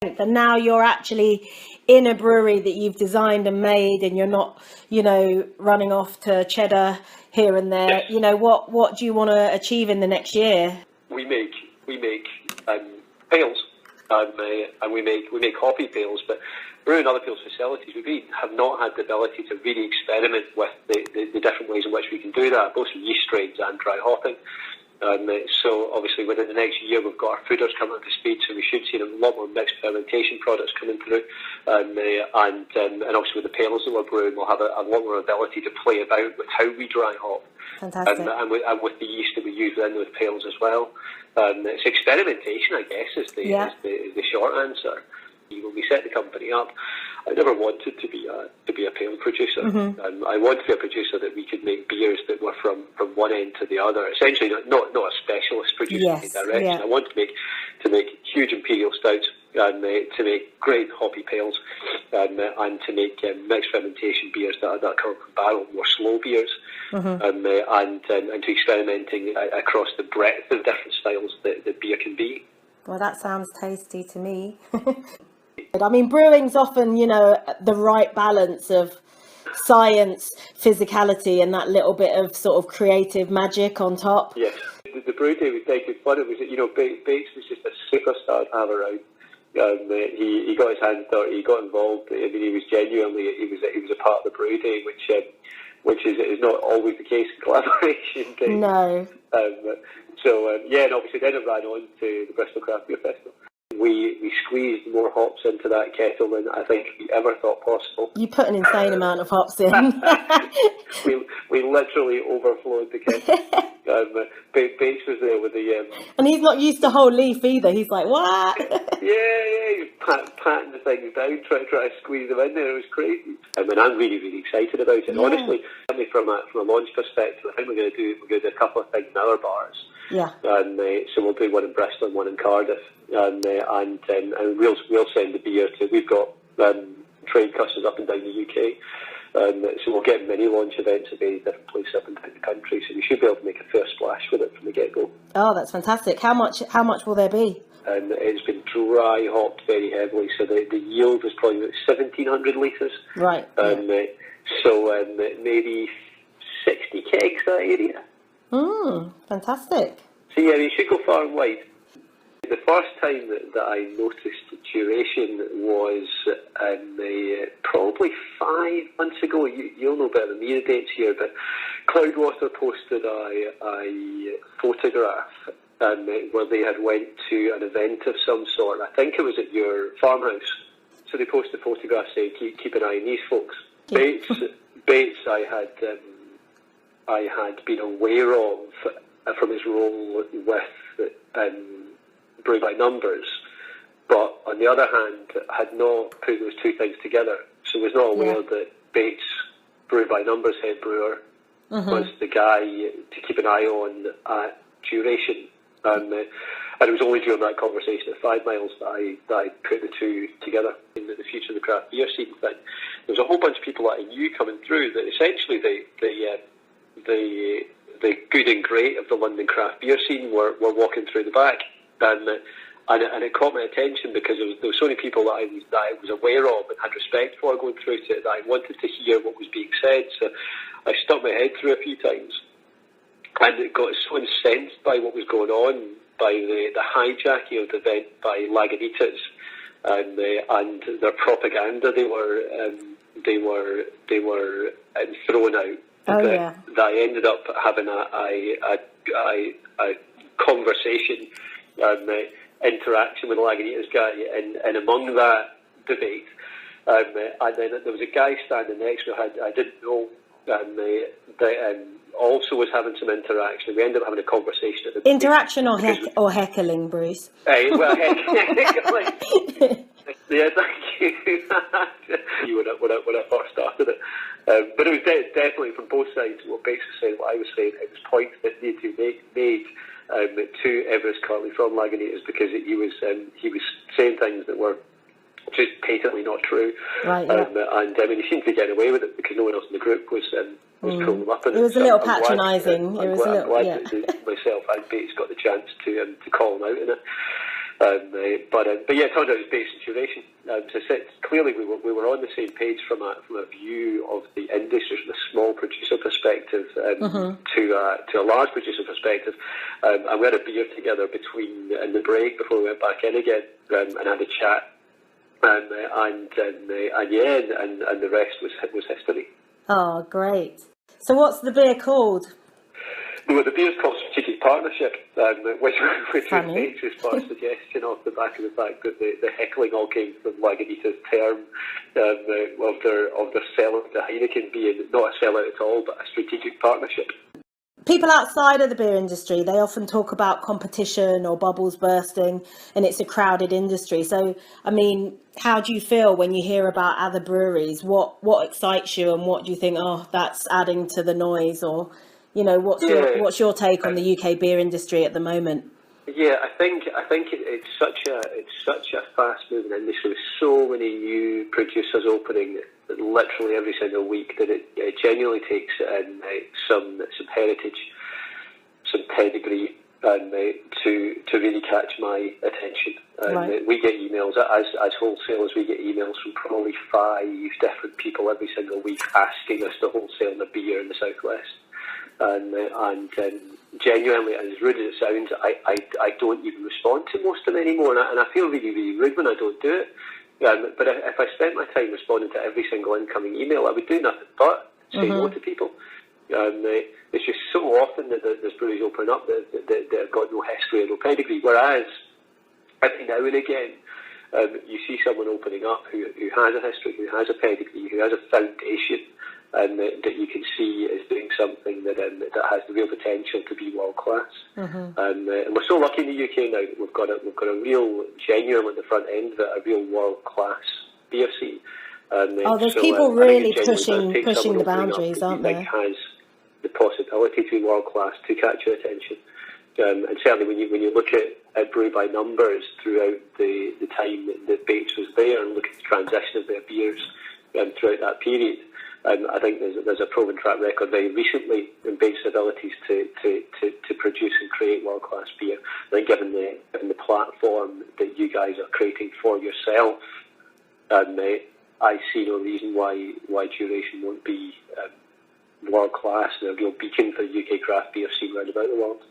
And now you're actually in a brewery that you've designed and made, and you're not, running off to cheddar here and there. Yes. What do you want to achieve in the next year? We make pails, and we make hoppy pails, but Brew and other people's facilities, we really have not had the ability to really experiment with the different ways in which we can do that, both from yeast strains and dry hopping. So obviously within the next year we've got our fooders coming up to speed, so we should see a lot more mixed fermentation products coming through, and obviously with the pails that we're brewing, we'll have a lot more ability to play about with how we dry hop. Fantastic. And with the yeast that we use within those pails as well. It's experimentation, I guess, is the short answer. When we set the company up, I never wanted to be a pale producer. Mm-hmm. I wanted to be a producer that we could make beers that were from one end to the other. Essentially, not a specialist producer in any direction. Yeah. I wanted to make huge imperial stouts, and to make great hoppy pails, and to make mixed fermentation beers that come from barrel, more slow beers, mm-hmm. And to experimenting across the breadth of different styles that beer can be. Well, that sounds tasty to me. I mean, brewing's often, the right balance of science, physicality, and that little bit of sort of creative magic on top. Yes. The brew day was very good fun. It was, Bates was just a superstar to have around. He got his hands dirty. He got involved. I mean, he was genuinely he was a part of the brew day, which is not always the case in collaboration days. No. And obviously then it ran on to the Bristol Craft Beer Festival. We squeezed more hops into that kettle than I think we ever thought possible. You put an insane amount of hops in. we literally overflowed the kettle. Bates was there with the... and he's not used to whole leaf either. He's like, what? he was patting the things down, trying to squeeze them in there. It was crazy. And I'm really, really excited about it. And honestly, from a launch perspective, I think we're going to do a couple of things in our bars. Yeah. And so we'll do one in Bristol and one in Cardiff, and we'll send the beer to. We've got trade customers up and down the UK, so we'll get many launch events at various different places up and down the country. So we should be able to make a fair splash with it from the get go. Oh, that's fantastic! How much will there be? And it's been dry hopped very heavily, so the yield is probably about 1,700 litres. Right. So maybe 60 kegs that area. Fantastic. So yeah, you should go far and wide. The first time that I noticed duration was probably 5 months ago. You'll know better than me the dates here, but Cloudwater posted a photograph where they had went to an event of some sort. I think it was at your farmhouse. So they posted a photograph saying, keep an eye on these folks. Yeah. Bates I had been aware of from his role with Brew by Numbers, but on the other hand had not put those two things together. So was not aware that Bates, Brew by Numbers head brewer, was the guy to keep an eye on at duration. And it was only during that conversation at 5 Miles that I put the two together in the future of the craft beer scene thing. There was a whole bunch of people that I knew coming through that essentially the good and great of the London craft beer scene were walking through the back, and it caught my attention because there were so many people that I was aware of and had respect for going through to it that I wanted to hear what was being said. So I stuck my head through a few times, and it got so incensed by what was going on, by the hijacking of the event by Lagunitas and their propaganda they were thrown out. That I ended up having a conversation and interaction with the Lagunitas guy, and among that debate, and then there was a guy standing next to me I didn't know, that also was having some interaction. We ended up having a conversation. Interaction or heckling, Bruce? Well, heckling. Yeah, thank you. When I first started it, but it was definitely from both sides. What Bates was saying, what I was saying, it was points that needed to be made to Everest Carley from Lagunitas, because he was saying things that were just patently not true. Right. Yeah. And I mean, he seemed to be getting away with it because no one else in the group was pulling them up. And it was a little patronising. I'm glad that myself and Bates got the chance to call him out in it. But yeah, it turned out it was based in duration. So clearly we were on the same page from a view of the industry, from a small producer perspective to a large producer perspective. And we had a beer together in the break before we went back in again, and had a chat. And the rest was history. Oh, great. So what's the beer called? Well, the beer's called Strategic Partnership, which was based as part of suggestion off the back of the fact that the heckling all came from Lagunitas' term of their sellout to Heineken being not a sellout at all, but a strategic partnership. People outside of the beer industry, they often talk about competition or bubbles bursting, and it's a crowded industry. So, I mean, how do you feel when you hear about other breweries? What excites you, and what do you think, oh, that's adding to the noise? Or, you know, what's your take on the UK beer industry at the moment? Yeah, I think it's such a fast moving industry with so many new producers opening literally every single week that it genuinely takes some heritage, some pedigree, to really catch my attention. Right. We get emails as wholesalers. We get emails from probably 5 different people every single week asking us to wholesale the beer in the southwest. And genuinely, as rude as it sounds, I don't even respond to most of them anymore, and I feel really, really rude when I don't do it. But if I spent my time responding to every single incoming email, I would do nothing but say no to people. It's just so often that there's breweries open up that have got no history or no pedigree, whereas every now and again you see someone opening up who has a history, who has a pedigree, who has a foundation, and that you can see is doing something that has the real potential to be world class. And we're so lucky in the UK now that we've got a real, genuine at the front end of it, a real world class beer scene. There's people really pushing the boundaries, aren't there? Has the possibility to be world class to catch your attention. And certainly when you look at Brew by numbers throughout the time that Bates was there, and look at the transition of their beers throughout that period, I think there's a proven track record very recently in Bates' abilities to produce and create world class beer. I think given the platform that you guys are creating for yourself, I see no reason why Duration won't be world class and a real beacon for the UK craft beer scene around about the world.